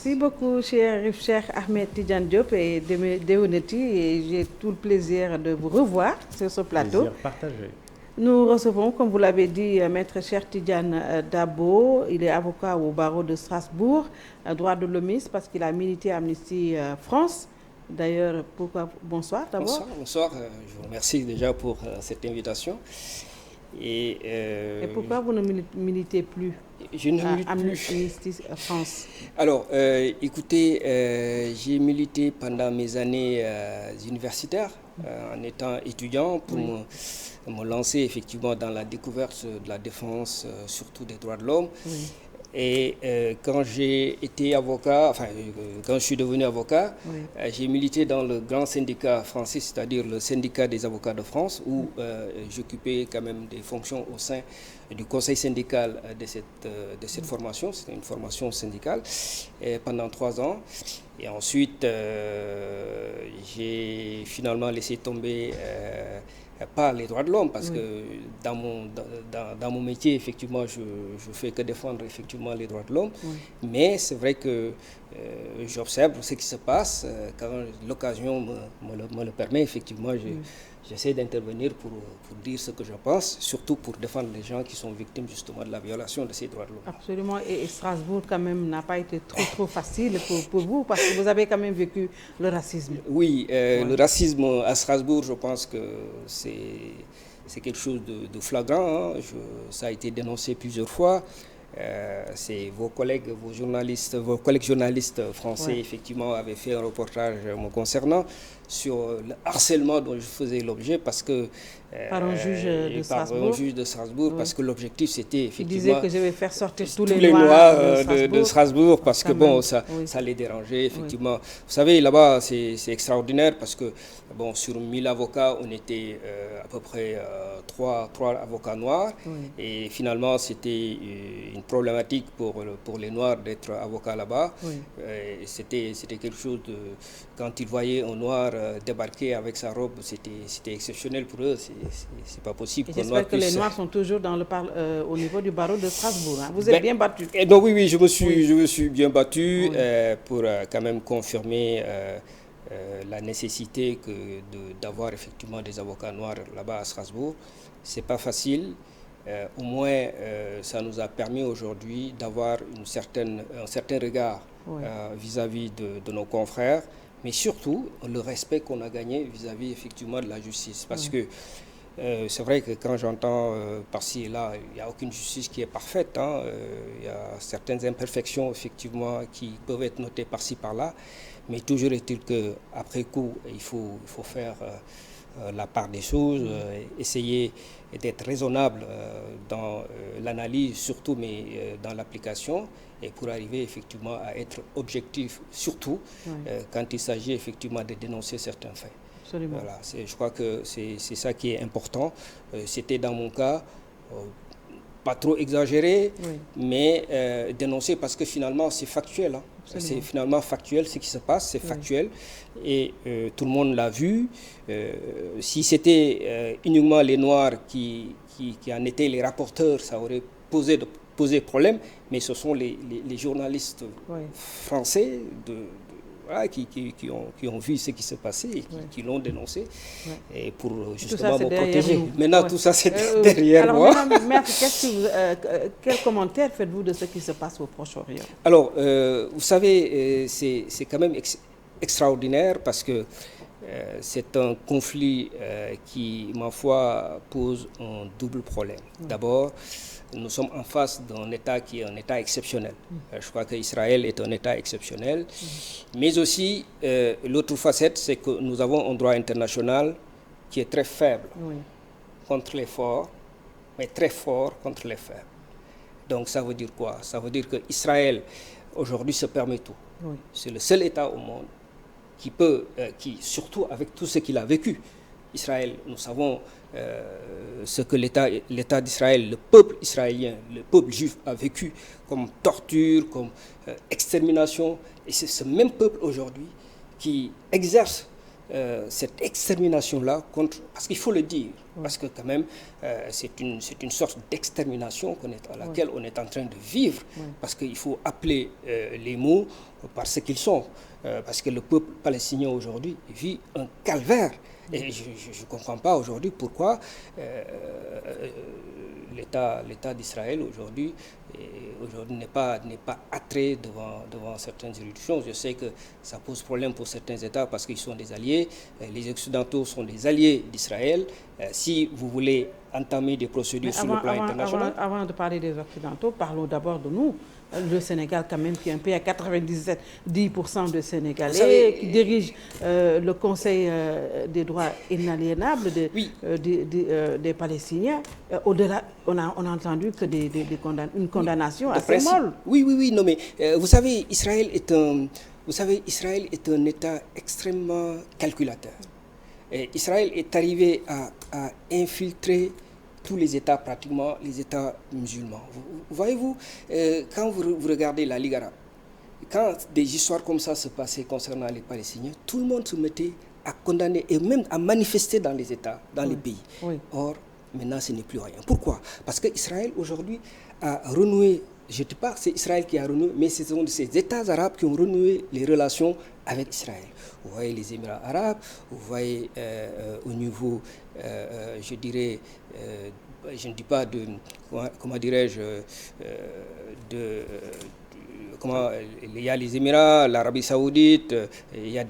Merci beaucoup, cher Ahmed Tidjane Diop et Deoneti. Et j'ai tout le plaisir de vous revoir sur ce plateau. Plaisir partagé. Nous recevons, comme vous l'avez dit, Maître Cheikh Tidiane Dabo. Il est avocat au barreau de Strasbourg, droit de l'hommiste, parce qu'il a milité à Amnesty France. D'ailleurs, bonsoir d'abord. Bonsoir. Je vous remercie déjà pour cette invitation. Et pourquoi vous ne militez plus je ne milite à Amnesty France? Alors, écoutez, j'ai milité pendant mes années universitaires en étant étudiant pour me lancer effectivement dans la découverte de la défense, surtout des droits de l'homme. Oui. Et quand j'ai été avocat, quand je suis devenu avocat, j'ai milité dans le grand syndicat français, c'est-à-dire le syndicat des avocats de France, où j'occupais quand même des fonctions au sein du conseil syndical de cette formation. C'était une formation syndicale pendant 3 ans. Et ensuite, j'ai finalement laissé tomber pas les droits de l'homme, parce que dans mon métier, effectivement, je ne fais que défendre effectivement les droits de l'homme. Mais c'est vrai que j'observe ce qui se passe. Quand l'occasion me le permet, effectivement, j'essaie d'intervenir pour dire ce que je pense, surtout pour défendre les gens qui sont victimes justement de la violation de ces droits de l'homme. Absolument. Et Strasbourg, quand même, n'a pas été trop facile pour vous, parce que vous avez quand même vécu le racisme. Oui, le racisme à Strasbourg, je pense que c'est quelque chose de flagrant. Ça a été dénoncé plusieurs fois. C'est vos collègues journalistes français, effectivement, avaient fait un reportage me concernant sur le harcèlement dont je faisais l'objet, parce que par un juge de Strasbourg, parce que l'objectif c'était effectivement... Il disait que je vais faire sortir tous les Noirs de Strasbourg, parce que bon, ça les dérangeait, effectivement. Vous savez, là-bas, c'est extraordinaire, parce que bon, sur 1000 avocats, on était à peu près 3 avocats noirs, et finalement, c'était une problématique pour les Noirs d'être avocats là-bas. C'était quelque chose de... Quand ils voyaient un Noir débarquer avec sa robe, c'était exceptionnel pour eux. C'est pas possible. J'espère que les Noirs sont toujours au niveau du barreau de Strasbourg. Hein. Vous êtes bien battu. Donc oui, je me suis bien battu pour quand même confirmer la nécessité d'avoir effectivement des avocats noirs là-bas à Strasbourg. C'est pas facile. Au moins, ça nous a permis aujourd'hui d'avoir un certain regard vis-à-vis de nos confrères, mais surtout le respect qu'on a gagné vis-à-vis effectivement de la justice. Parce que c'est vrai que quand j'entends par-ci et là, il n'y a aucune justice qui est parfaite. Il y a certaines imperfections effectivement qui peuvent être notées par-ci par-là, mais toujours est-il qu'après coup, il faut faire la part des choses, essayer d'être raisonnable dans l'analyse surtout, mais dans l'application, et pour arriver effectivement à être objectif surtout quand il s'agit effectivement de dénoncer certains faits. Absolument. Voilà, je crois que c'est ça qui est important. C'était dans mon cas pas trop exagéré, mais dénoncer, parce que finalement c'est factuel. Hein. C'est finalement factuel ce qui se passe, c'est factuel, et tout le monde l'a vu. Si c'était uniquement les Noirs qui en étaient les rapporteurs, ça aurait posé problème, mais ce sont les journalistes français qui ont vu ce qui s'est passé et qui l'ont dénoncé, et pour justement me protéger. Maintenant, tout ça, c'est derrière moi. Alors, Maître, quel commentaire faites-vous de ce qui se passe au Proche-Orient? Alors, vous savez, c'est quand même extraordinaire, parce que c'est un conflit qui, ma foi, pose un double problème. D'abord, nous sommes en face d'un État qui est un État exceptionnel. Je crois qu'Israël est un État exceptionnel. Mais aussi, l'autre facette, c'est que nous avons un droit international qui est très faible contre les forts, mais très fort contre les faibles. Donc ça veut dire quoi? Ça veut dire qu'Israël, aujourd'hui, se permet tout. C'est le seul État au monde qui, surtout avec tout ce qu'il a vécu, Israël, nous savons ce que l'État d'Israël, le peuple israélien, le peuple juif a vécu comme torture, comme extermination. Et c'est ce même peuple aujourd'hui qui exerce cette extermination-là contre... Parce qu'il faut le dire, Parce que quand même, c'est une sorte d'extermination à laquelle on est en train de vivre. Parce qu'il faut appeler les mots par ce qu'ils sont. Parce que le peuple palestinien aujourd'hui vit un calvaire. Et je ne comprends pas aujourd'hui pourquoi l'État d'Israël aujourd'hui n'est pas attrait devant certaines juridictions. Je sais que ça pose problème pour certains États parce qu'ils sont des alliés. Les Occidentaux sont des alliés d'Israël. Si vous voulez entamer des procédures sur le plan international... Avant de parler des Occidentaux, parlons d'abord de nous. Le Sénégal, quand même, qui est un pays à 97% de Sénégalais, qui dirige le Conseil des droits inaliénables des Palestiniens. Au-delà, on a entendu que une condamnation assez molle. Oui, non, mais vous savez, Israël est un État extrêmement calculateur. Et Israël est arrivé à infiltrer tous les États, pratiquement les États musulmans. Voyez-vous, quand vous regardez la Ligue arabe, quand des histoires comme ça se passaient concernant les Palestiniens, tout le monde se mettait à condamner et même à manifester dans les États, dans les pays. Or, maintenant, ce n'est plus rien. Pourquoi? Parce qu'Israël, aujourd'hui, a renoué, je ne dis pas que c'est Israël qui a renoué, mais ce sont ces États arabes qui ont renoué les relations avec Israël. Vous voyez les Émirats arabes, vous voyez au niveau, je dirais, je ne dis pas de, comment dirais-je, il y a les Émirats, l'Arabie Saoudite, il y a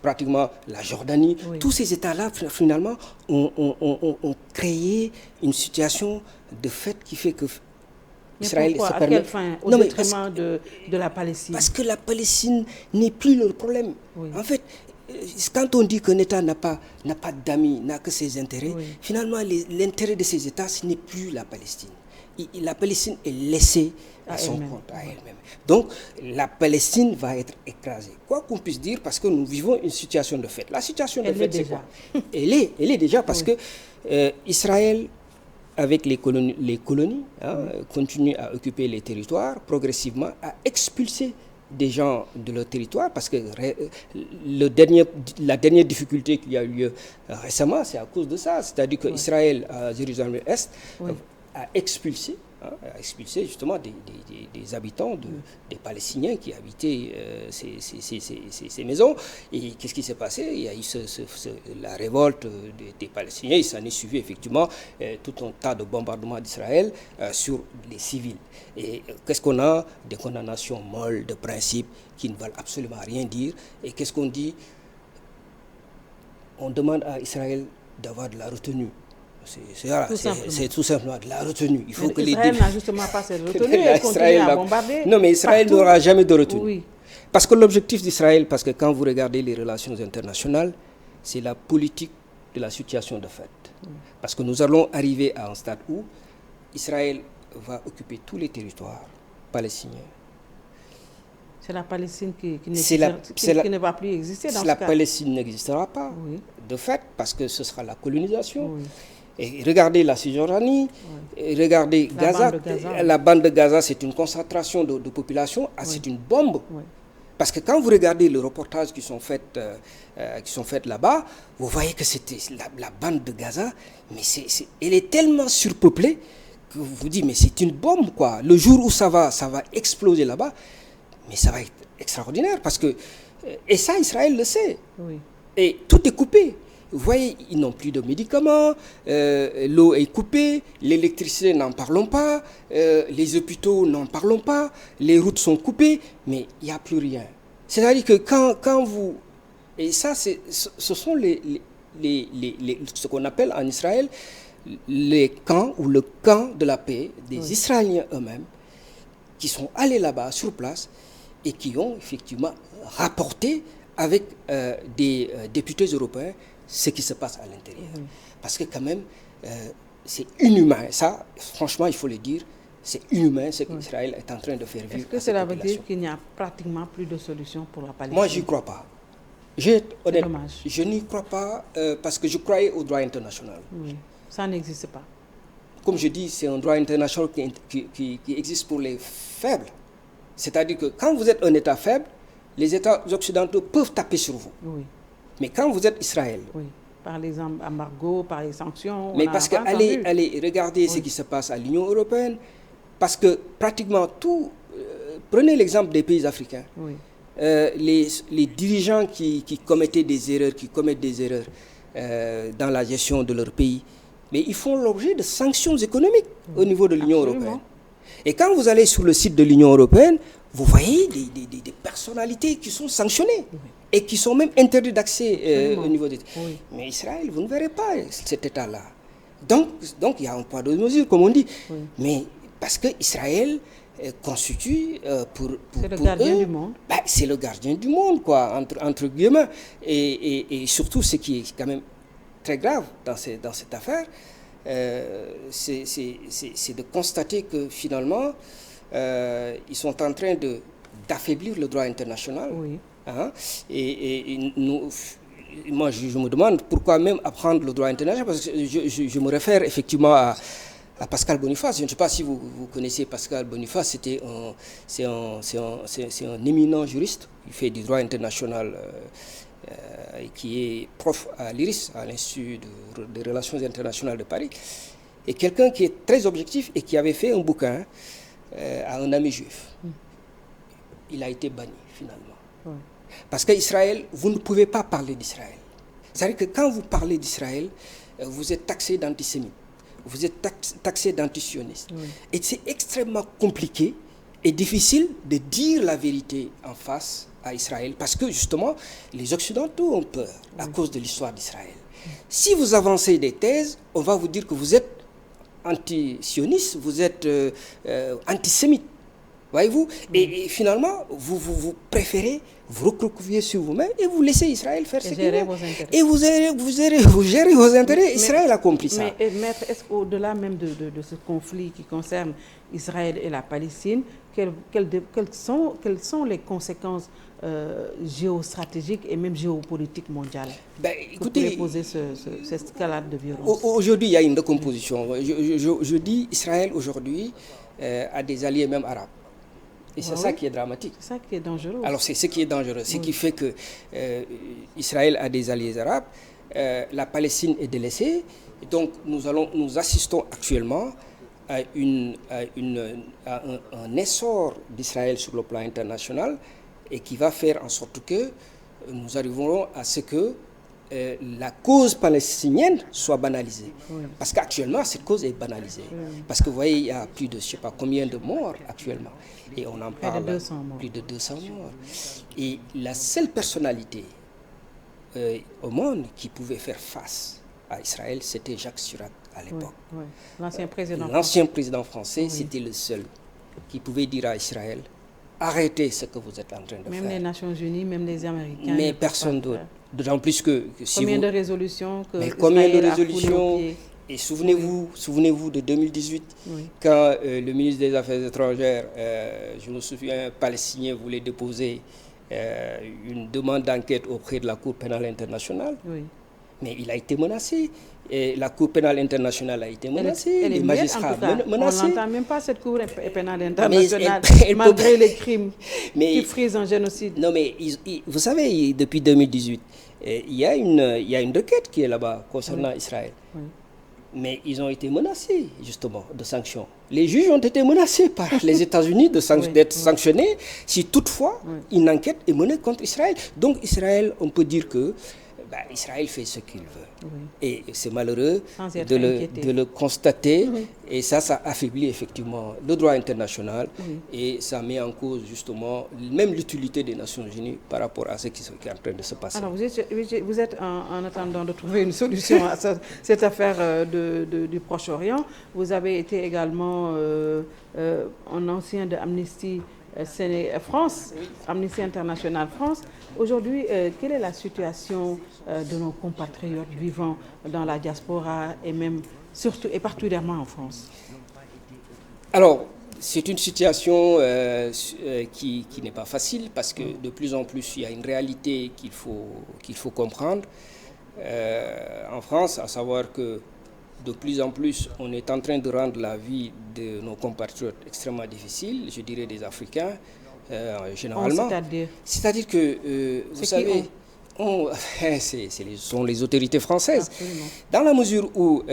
pratiquement la Jordanie. Tous ces États-là, finalement, ont créé une situation de fait qui fait que Israël, pourquoi? À quelle fin? Au détriment de la Palestine? Parce que la Palestine n'est plus le problème. En fait, quand on dit qu'un État n'a pas d'amis, n'a que ses intérêts, finalement, l'intérêt de ces États, ce n'est plus la Palestine. La Palestine est laissée à son compte, à elle-même. Donc, la Palestine va être écrasée. Quoi qu'on puisse dire, parce que nous vivons une situation de fait. La situation de fait, c'est quoi? Elle est déjà, parce que Israël, avec les colonies continue à occuper les territoires, progressivement, à expulser des gens de leur territoire, parce que la dernière difficulté qu'il y a eu lieu récemment, c'est à cause de ça. C'est-à-dire qu'Israël, à Jérusalem-Est, a expulsé justement des habitants, des Palestiniens qui habitaient ces maisons. Et qu'est-ce qui s'est passé? Il y a eu la révolte des Palestiniens. Il s'en est suivi effectivement tout un tas de bombardements d'Israël sur les civils. Et qu'est-ce qu'on a? Des condamnations molles de principe qui ne veulent absolument rien dire. Et qu'est-ce qu'on dit? On demande à Israël d'avoir de la retenue. C'est tout simplement de la retenue. Il faut que Israël n'a justement pas cette retenue, elle continue à bombarder. Non, mais Israël n'aura jamais de retenue. Parce que l'objectif d'Israël, parce que quand vous regardez les relations internationales, c'est la politique de la situation de fait. Parce que nous allons arriver à un stade où Israël va occuper tous les territoires palestiniens. C'est la Palestine qui ne va plus exister dans ce cas. La Palestine n'existera pas, de fait, parce que ce sera la colonisation. Et regardez la Cisjordanie, regardez Gaza. La bande de Gaza, c'est une concentration de population, c'est une bombe. Parce que quand vous regardez les reportages qui sont faits là-bas, vous voyez que c'était la bande de Gaza, mais elle est tellement surpeuplée que vous vous dites, mais c'est une bombe, quoi. Le jour où ça va exploser là-bas, mais ça va être extraordinaire. Parce que, et ça, Israël le sait. Et tout est coupé. Vous voyez, ils n'ont plus de médicaments, l'eau est coupée, l'électricité, n'en parlons pas, les hôpitaux, n'en parlons pas, les routes sont coupées, mais il n'y a plus rien. C'est-à-dire que quand vous... Et ça, ce sont ce qu'on appelle en Israël les camps ou le camp de la paix des Israéliens eux-mêmes qui sont allés là-bas sur place et qui ont effectivement rapporté avec des députés européens ce qui se passe à l'intérieur. Parce que quand même, c'est inhumain. Ça, franchement, il faut le dire, c'est inhumain ce qu'Israël est en train de faire vivre. Est-ce que cela veut dire qu'il n'y a pratiquement plus de solution pour la Palestine? Moi, je n'y crois pas. Honnête, je n'y crois pas parce que je croyais au droit international. Ça n'existe pas. Comme je dis, c'est un droit international qui existe pour les faibles. C'est-à-dire que quand vous êtes un État faible, les États occidentaux peuvent taper sur vous. Mais quand vous êtes Israël, par les embargos, par les sanctions. Mais parce que allez regarder ce qui se passe à l'Union européenne, parce que pratiquement tout, prenez l'exemple des pays africains, les dirigeants qui commettaient des erreurs, qui commettent des erreurs dans la gestion de leur pays, mais ils font l'objet de sanctions économiques au niveau de l'Union européenne. Et quand vous allez sur le site de l'Union européenne, vous voyez des personnalités qui sont sanctionnées et qui sont même interdites d'accès au niveau des... Mais Israël, vous ne verrez pas cet état-là. Donc il y a un poids de mesure, comme on dit. Mais parce que Israël constitue c'est le gardien du monde. C'est le gardien du monde, quoi, entre guillemets. Et surtout, ce qui est quand même très grave dans cette affaire, c'est de constater que finalement, ils sont en train d'affaiblir le droit international. Hein, et nous, moi, je me demande pourquoi même apprendre le droit international, parce que je me réfère effectivement à Pascal Boniface. Je ne sais pas si vous connaissez Pascal Boniface. C'est un éminent juriste. Il fait du droit international qui est prof à l'IRIS, à l'Institut des relations internationales de Paris. Et quelqu'un qui est très objectif et qui avait fait un bouquin à un ami juif. Il a été banni finalement. Parce qu'Israël, vous ne pouvez pas parler d'Israël. C'est-à-dire que quand vous parlez d'Israël, vous êtes taxé d'antisémite, vous êtes taxé d'antisioniste. Et c'est extrêmement compliqué et difficile de dire la vérité en face à Israël, parce que justement, les Occidentaux ont peur à cause de l'histoire d'Israël. Si vous avancez des thèses, on va vous dire que vous êtes anti-sioniste, vous êtes antisémite. Voyez-vous, et finalement, vous préférez vous recroqueviller sur vous-même et vous laissez Israël faire ce qu'il veut. Et vous gérez vos intérêts. Israël a compris ça. Mais maître, est-ce qu'au-delà même de ce conflit qui concerne Israël et la Palestine, quelles sont les conséquences géostratégiques et même géopolitiques mondiales écoutez, pour poser cette escalade de violence? Aujourd'hui, il y a une décomposition. Je dis Israël aujourd'hui a des alliés même arabes. Et c'est ça qui est dramatique. C'est ça qui est dangereux. Alors c'est ce qui est dangereux. Ce qui fait que Israël a des alliés arabes, la Palestine est délaissée. Donc nous assistons actuellement à un essor d'Israël sur le plan international et qui va faire en sorte que nous arriverons à ce que la cause palestinienne soit banalisée. Parce qu'actuellement, cette cause est banalisée. Parce que vous voyez, il y a plus de, je ne sais pas combien de morts actuellement. Et on en parle, plus de 200 morts. Et la seule personnalité au monde qui pouvait faire face à Israël, c'était Jacques Chirac à l'époque. L'ancien président français, c'était le seul qui pouvait dire à Israël, arrêtez ce que vous êtes en train de faire. Même les Nations Unies, même les Américains. Mais personne d'autre. D'autant plus que si combien de résolutions combien de résolutions? Et souvenez-vous de 2018, quand le ministre des Affaires étrangères, je me souviens, palestinien, voulait déposer une demande d'enquête auprès de la Cour pénale internationale. Mais il a été menacé. Et la Cour pénale internationale a été menacée. Les magistrats menacés. On n'entend même pas cette Cour pénale internationale, malgré les crimes qui frisent un génocide. Non, mais vous savez, depuis 2018, il y a une requête qui est là-bas concernant Israël. Mais ils ont été menacés, justement, de sanctions. Les juges ont été menacés par les États-Unis d'être sanctionnés si toutefois une enquête est menée contre Israël. Donc Israël, on peut dire que Israël fait ce qu'il veut. Et c'est malheureux de le constater. Et ça affaiblit effectivement le droit international. Et ça met en cause justement même l'utilité des Nations Unies par rapport à ce qui est en train de se passer. Alors vous êtes en attendant de trouver une solution à cette affaire du Proche-Orient. Vous avez été également un ancien de Amnesty France, Amnesty International France. Aujourd'hui, quelle est la situation de nos compatriotes vivant dans la diaspora et même surtout et particulièrement en France? Alors, c'est une situation qui n'est pas facile parce que de plus en plus, il y a une réalité qu'il faut comprendre en France, à savoir que de plus en plus, on est en train de rendre la vie de nos compatriotes extrêmement difficile, je dirais des Africains, généralement. C'est-à-dire que, vous savez, sont les autorités françaises. Absolument. Dans la mesure où,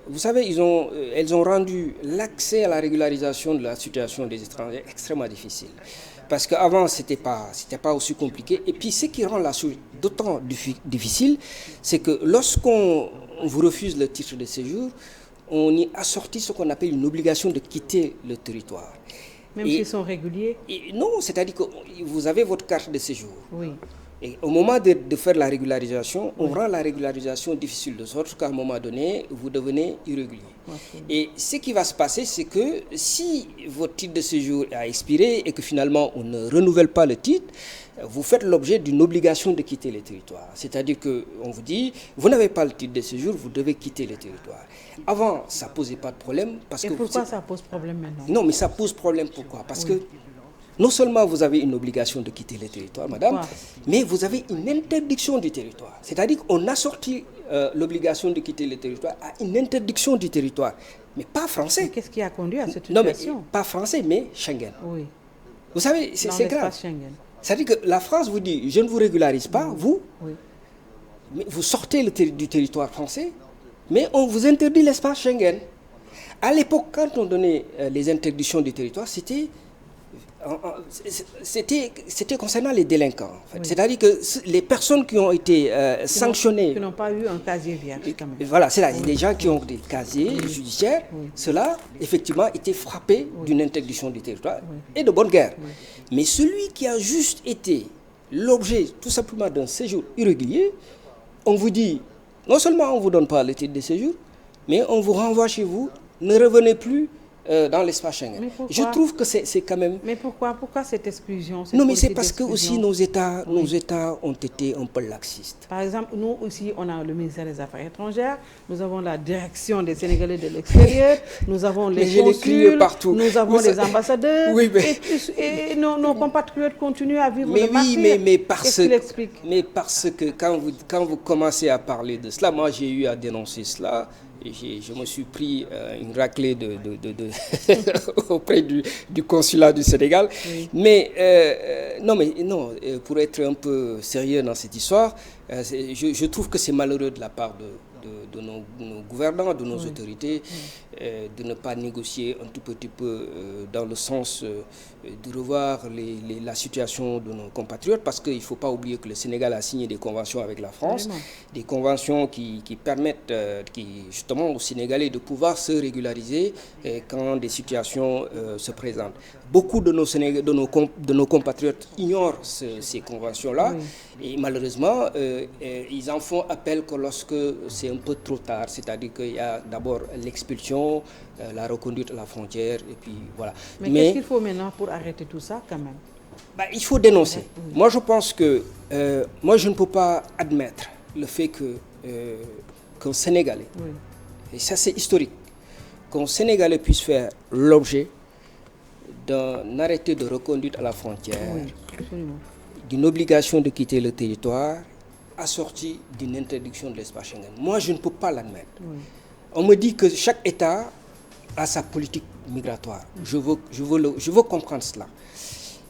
vous savez, elles ont rendu l'accès à la régularisation de la situation des étrangers extrêmement difficile. Parce qu'avant, c'était pas aussi compliqué. Et puis, ce qui rend la chose d'autant difficile, c'est que lorsqu'on vous refuse le titre de séjour, on y assortit ce qu'on appelle une obligation de quitter le territoire. Même s'ils sont réguliers? Non, c'est-à-dire que vous avez votre carte de séjour. Oui. Et au moment de faire la régularisation, on rend la régularisation difficile, de sorte qu'à un moment donné, vous devenez irrégulier. Okay. Et ce qui va se passer, c'est que si votre titre de séjour a expiré et que finalement on ne renouvelle pas le titre, vous faites l'objet d'une obligation de quitter le territoire. C'est-à-dire qu'on vous dit, vous n'avez pas le titre de séjour, vous devez quitter le territoire. Avant, ça ne posait pas de problème. Parce que pourquoi ça pose problème maintenant? Non, mais ça pose problème pourquoi? Parce que non seulement vous avez une obligation de quitter le territoire, madame, mais vous avez une interdiction du territoire. C'est-à-dire qu'on a sorti l'obligation de quitter le territoire à une interdiction du territoire, mais pas français. Mais qu'est-ce qui a conduit à cette situation? Non, mais pas français, mais Schengen. Oui. Vous savez, c'est grave. Schengen. C'est-à-dire que la France vous dit, je ne vous régularise pas, vous, mais vous sortez du territoire français, mais on vous interdit l'espace Schengen. À l'époque, quand on donnait les interdictions du territoire, c'était concernant les délinquants. En fait. C'est-à-dire que les personnes qui ont été sanctionnées... Qui n'ont pas eu un casier vierge, quand même. Voilà, c'est-à-dire des gens qui ont des casiers judiciaires, ceux-là, effectivement, étaient frappés d'une interdiction du territoire et de bonne guerre. Mais celui qui a juste été l'objet, tout simplement, d'un séjour irrégulier, on vous dit, non seulement on ne vous donne pas le titre de séjour, mais on vous renvoie chez vous, ne revenez plus dans l'espace Schengen. Je trouve que c'est quand même... Mais pourquoi cette exclusion? Non, mais c'est parce que aussi nos États ont été un peu laxistes. Par exemple, nous aussi, on a le ministère des Affaires étrangères, nous avons la direction des Sénégalais de l'extérieur, nous avons les consuls, nous avons les ambassadeurs, et nos compatriotes continuent à vivre le martyre. Mais parce que quand vous commencez à parler de cela, moi j'ai eu à dénoncer cela. Je me suis pris une raclée auprès du consulat du Sénégal. Mais non, pour être un peu sérieux dans cette histoire, je trouve que c'est malheureux de la part de nos gouvernants, de nos autorités, de ne pas négocier un tout petit peu dans le sens de revoir la situation de nos compatriotes, parce qu'il ne faut pas oublier que le Sénégal a signé des conventions avec la France, des conventions qui permettent justement aux Sénégalais de pouvoir se régulariser quand des situations se présentent. Beaucoup de nos compatriotes ignorent ces conventions-là et malheureusement, ils en font appel que lorsque c'est un peu trop tard, c'est-à-dire qu'il y a d'abord l'expulsion, la reconduite à la frontière et puis voilà. Mais qu'est-ce qu'il faut maintenant pour arrêter tout ça quand même? Il faut dénoncer. Moi je pense que moi je ne peux pas admettre le fait qu'un Sénégalais, et ça c'est historique, qu'un Sénégalais puisse faire l'objet d'un arrêté de reconduite à la frontière, d'une obligation de quitter le territoire, assortie d'une interdiction de l'espace Schengen. Moi, je ne peux pas l'admettre. On me dit que chaque État a sa politique migratoire. Je veux comprendre cela.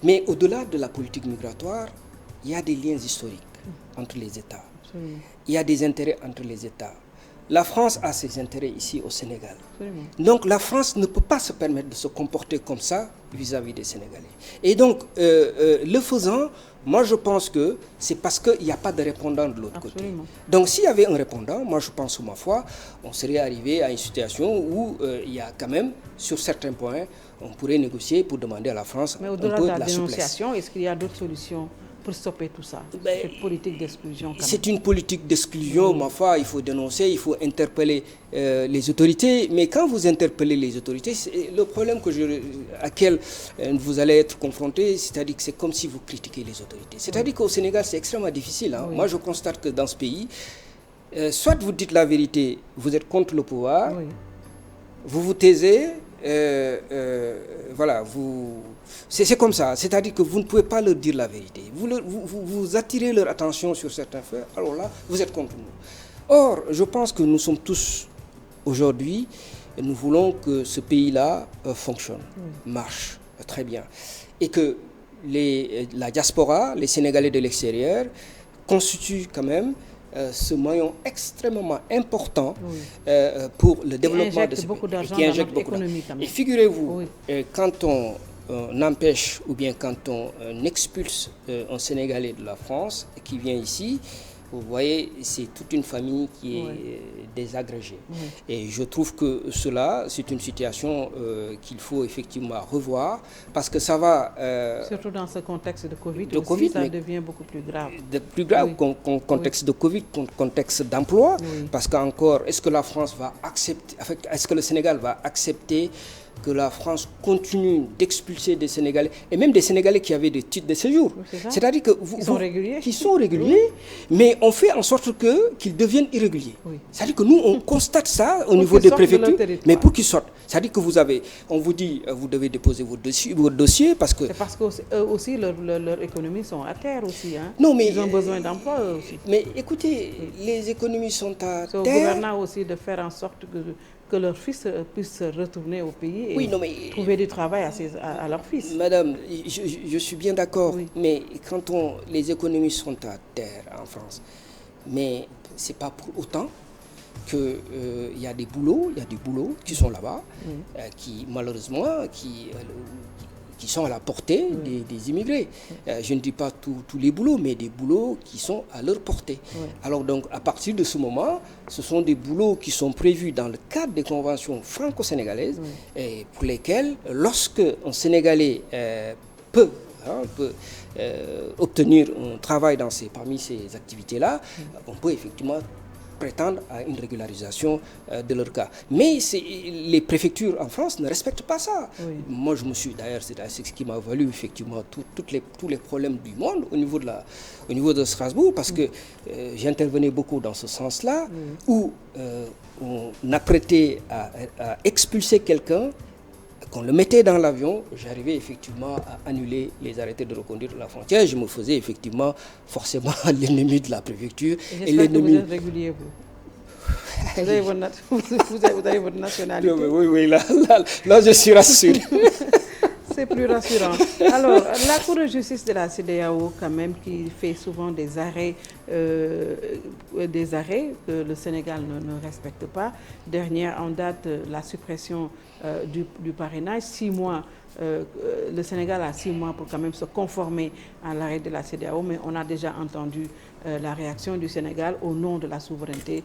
Mais au-delà de la politique migratoire, il y a des liens historiques entre les États. Il y a des intérêts entre les États. La France a ses intérêts ici au Sénégal. Donc la France ne peut pas se permettre de se comporter comme ça vis-à-vis des Sénégalais. Et donc, le faisant, moi je pense que c'est parce qu'il n'y a pas de répondant de l'autre côté. Donc s'il y avait un répondant, moi je pense, ma foi, on serait arrivé à une situation où il y a quand même, sur certains points, on pourrait négocier pour demander à la France un peu de la souplesse. Mais au-delà de la dénonciation, est-ce qu'il y a d'autres solutions pour stopper tout ça, cette politique d'exclusion? C'est une politique d'exclusion, ma foi, il faut dénoncer, il faut interpeller les autorités. Mais quand vous interpellez les autorités, le problème auquel vous allez être confronté, c'est-à-dire que c'est comme si vous critiquez les autorités. C'est-à-dire qu'au Sénégal, c'est extrêmement difficile. Moi, je constate que dans ce pays, soit vous dites la vérité, vous êtes contre le pouvoir, vous vous taisez, voilà, c'est comme ça, c'est-à-dire que vous ne pouvez pas leur dire la vérité. Vous attirez leur attention sur certains faits, alors là, vous êtes contre nous. Or, je pense que nous sommes tous, aujourd'hui, nous voulons que ce pays-là fonctionne, marche très bien. Et que la diaspora, les Sénégalais de l'extérieur, constitue quand même ce maillon extrêmement important pour le développement de ce beaucoup pays. Qui injecte beaucoup d'argent. Et figurez-vous, quand on empêche ou bien quand on expulse un Sénégalais de la France qui vient ici, vous voyez, c'est toute une famille qui est désagrégée. Et je trouve que cela, c'est une situation qu'il faut effectivement revoir parce que ça va... surtout dans ce contexte de Covid, ça devient beaucoup plus grave. Plus grave contexte de Covid, contexte d'emploi. Parce qu'encore, est-ce que la France va accepter, est-ce que le Sénégal va accepter que la France continue d'expulser des Sénégalais, et même des Sénégalais qui avaient des titres de séjour. C'est-à-dire que qui sont réguliers, mais on fait en sorte qu'ils deviennent irréguliers. C'est-à-dire que nous, on constate ça au niveau des préfectures, mais pour qu'ils sortent. C'est-à-dire que on vous dit, vous devez déposer vos dossiers parce que... C'est parce qu'eux aussi, leurs économies sont à terre aussi. Hein. Non, mais... Ils ont besoin d'emploi aussi. Mais écoutez, les économies sont à terre. C'est au gouvernement aussi de faire en sorte que leurs fils puissent retourner au pays et trouver du travail à leurs fils. Madame, je suis bien d'accord, mais quand les économies sont à terre en France, mais ce n'est pas pour autant qu'il y a des boulots qui sont là-bas, qui malheureusement, qui sont à la portée des immigrés. Je ne dis pas tous les boulots, mais des boulots qui sont à leur portée. Alors donc, à partir de ce moment, ce sont des boulots qui sont prévus dans le cadre des conventions franco-sénégalaises, et pour lesquels, lorsque un Sénégalais peut obtenir un travail parmi ces activités-là, on peut effectivement prétendent à une régularisation de leur cas. Mais les préfectures en France ne respectent pas ça. Moi, je me suis d'ailleurs, c'est ce qui m'a valu effectivement tous les problèmes du monde au niveau de Strasbourg, parce que j'intervenais beaucoup dans ce sens-là, où on apprêtait à expulser quelqu'un, qu'on le mettait dans l'avion, j'arrivais effectivement à annuler les arrêtés de reconduite de la frontière. Je me faisais effectivement forcément l'ennemi de la préfecture. Et l'ennemi... Vous êtes régulier, vous avez votre nationalité. Oui, là je suis rassuré. C'est plus rassurant. Alors, la Cour de justice de la CEDEAO, quand même, qui fait souvent des arrêts que le Sénégal ne respecte pas. Dernière en date, la suppression du parrainage. 6 mois, le Sénégal a 6 mois pour quand même se conformer à l'arrêt de la CEDEAO, mais on a déjà entendu la réaction du Sénégal au nom de la souveraineté.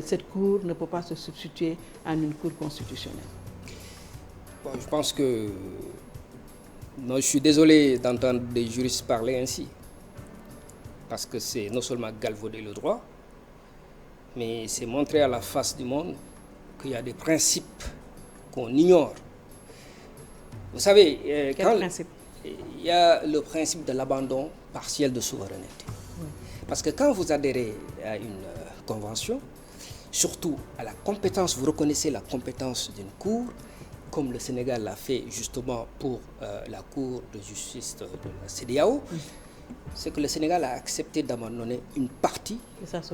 Cette Cour ne peut pas se substituer à une Cour constitutionnelle. Bon, je pense que... Non, je suis désolé d'entendre des juristes parler ainsi, parce que c'est non seulement galvauder le droit, mais c'est montrer à la face du monde qu'il y a des principes qu'on ignore. Vous savez, Quel principe? Il y a le principe de l'abandon partiel de souveraineté. Parce que quand vous adhérez à une convention, surtout à la compétence, vous reconnaissez la compétence d'une cour, comme le Sénégal l'a fait justement pour la Cour de justice de la CEDEAO, c'est que le Sénégal a accepté d'abandonner une partie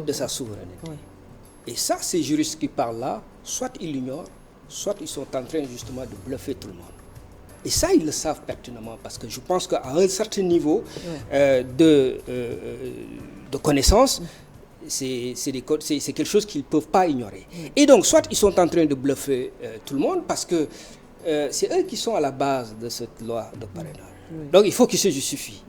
de sa souveraineté. Et ça, ces juristes qui parlent là, soit ils l'ignorent, soit ils sont en train justement de bluffer tout le monde. Et ça, ils le savent pertinemment, parce que je pense qu'à un certain niveau de connaissance, c'est quelque chose qu'ils ne peuvent pas ignorer. Et donc, soit ils sont en train de bluffer tout le monde, parce que c'est eux qui sont à la base de cette loi de parrainage. Donc, il faut qu'ils se justifient.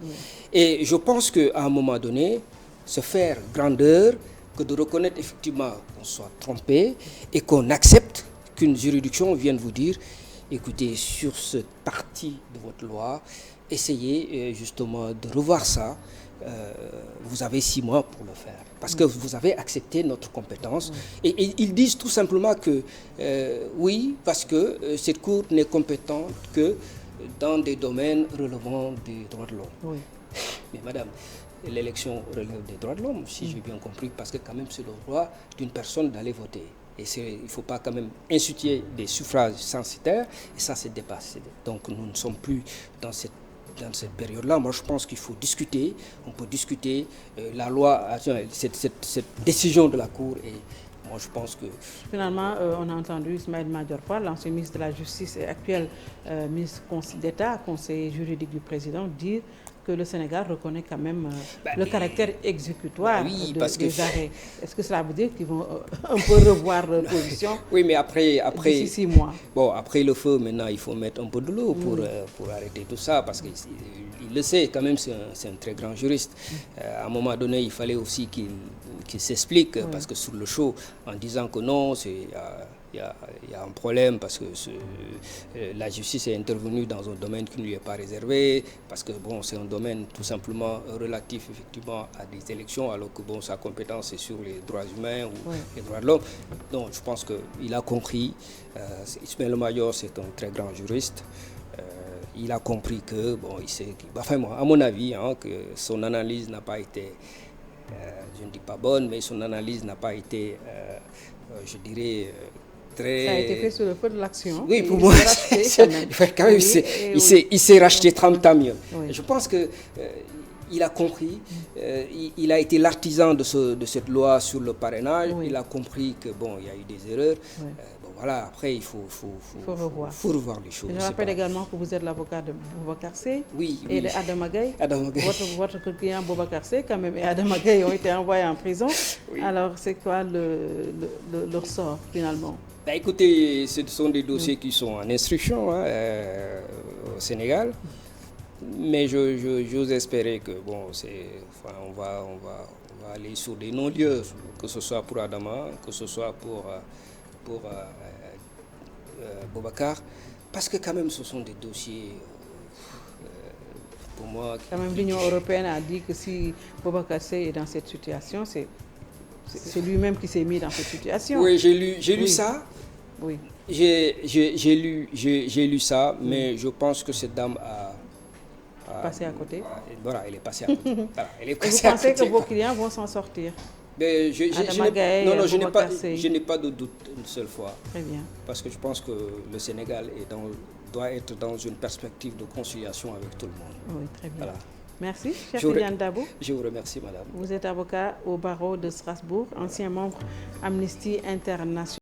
Et je pense qu'à un moment donné, se faire grandeur, que de reconnaître effectivement qu'on soit trompé et qu'on accepte qu'une juridiction vienne vous dire, écoutez, sur cette partie de votre loi, essayez justement de revoir ça. Vous avez 6 mois pour le faire, parce que vous avez accepté notre compétence. Et ils disent tout simplement que oui, parce que cette Cour n'est compétente que dans des domaines relevant des droits de l'homme. Mais madame, l'élection relève des droits de l'homme, si j'ai bien compris, parce que quand même c'est le droit d'une personne d'aller voter. Et il ne faut pas quand même insulter des suffrages censitaires, et ça c'est dépassé. Donc nous ne sommes plus dans cette période-là. Moi je pense qu'il faut discuter, on peut discuter la loi, cette décision de la Cour, et moi je pense que... Finalement, on a entendu Ismaël Madior Fall, l'ancien ministre de la Justice et actuel ministre d'État, conseiller juridique du président, dire que le Sénégal reconnaît quand même le caractère exécutoire des arrêts. Est-ce que cela veut dire qu'ils vont un peu revoir leur position? Oui, mais après d'ici 6 mois. Bon, après le feu, maintenant, il faut mettre un peu de l'eau pour arrêter tout ça, parce qu'il le sait, quand même, c'est un très grand juriste. À un moment donné, il fallait aussi qu'il s'explique, parce que sur le show, en disant que non, il y a un problème parce que la justice est intervenue dans un domaine qui ne lui est pas réservé, parce que bon, c'est un domaine tout simplement relatif effectivement à des élections, alors que bon, sa compétence est sur les droits humains ou les droits de l'homme. Donc je pense qu'il a compris. Ismaël Madior, c'est un très grand juriste. Il a compris que, bon, il sait, enfin moi, à mon avis, que son analyse n'a pas été, je ne dis pas bonne, mais son analyse n'a pas été, je dirais, très... Ça a été fait sur le feu de l'action. Oui, pour moi, il s'est racheté 30 ans mieux. Oui. Je pense que il a compris, il a été l'artisan de cette loi sur le parrainage, il a compris que, bon, il y a eu des erreurs. Voilà, après, il faut revoir les choses. Je rappelle également que vous êtes l'avocat de Boubacar Seye et de Adama Gaye. Votre client Boubacar Seye, quand même, et Adama Gaye ont été envoyés en prison. Oui. Alors, c'est quoi leur sort, finalement? Bah, écoutez, ce sont des dossiers qui sont en instruction au Sénégal. Mais j'ose espérer que, bon, on va aller sur des non-lieux, que ce soit pour Adama, que ce soit pour Boubacar, parce que quand même ce sont des dossiers pour moi... Quand même l'Union européenne a dit que si Boubacar Seye est dans cette situation, c'est lui-même qui s'est mis dans cette situation. Oui, j'ai lu ça. Oui. J'ai lu ça, mais je pense que cette dame a passé à côté. Voilà, elle est passée à côté. Voilà, elle est passée à côté. Vous pensez que vos clients vont s'en sortir? Mais je n'ai pas de doute une seule fois. Très bien. Parce que je pense que le Sénégal doit être dans une perspective de conciliation avec tout le monde. Oui, très bien. Voilà. Merci, Cheikh Tidiane Dabo. Je vous remercie, madame. Vous êtes avocat au barreau de Strasbourg, ancien membre Amnesty International.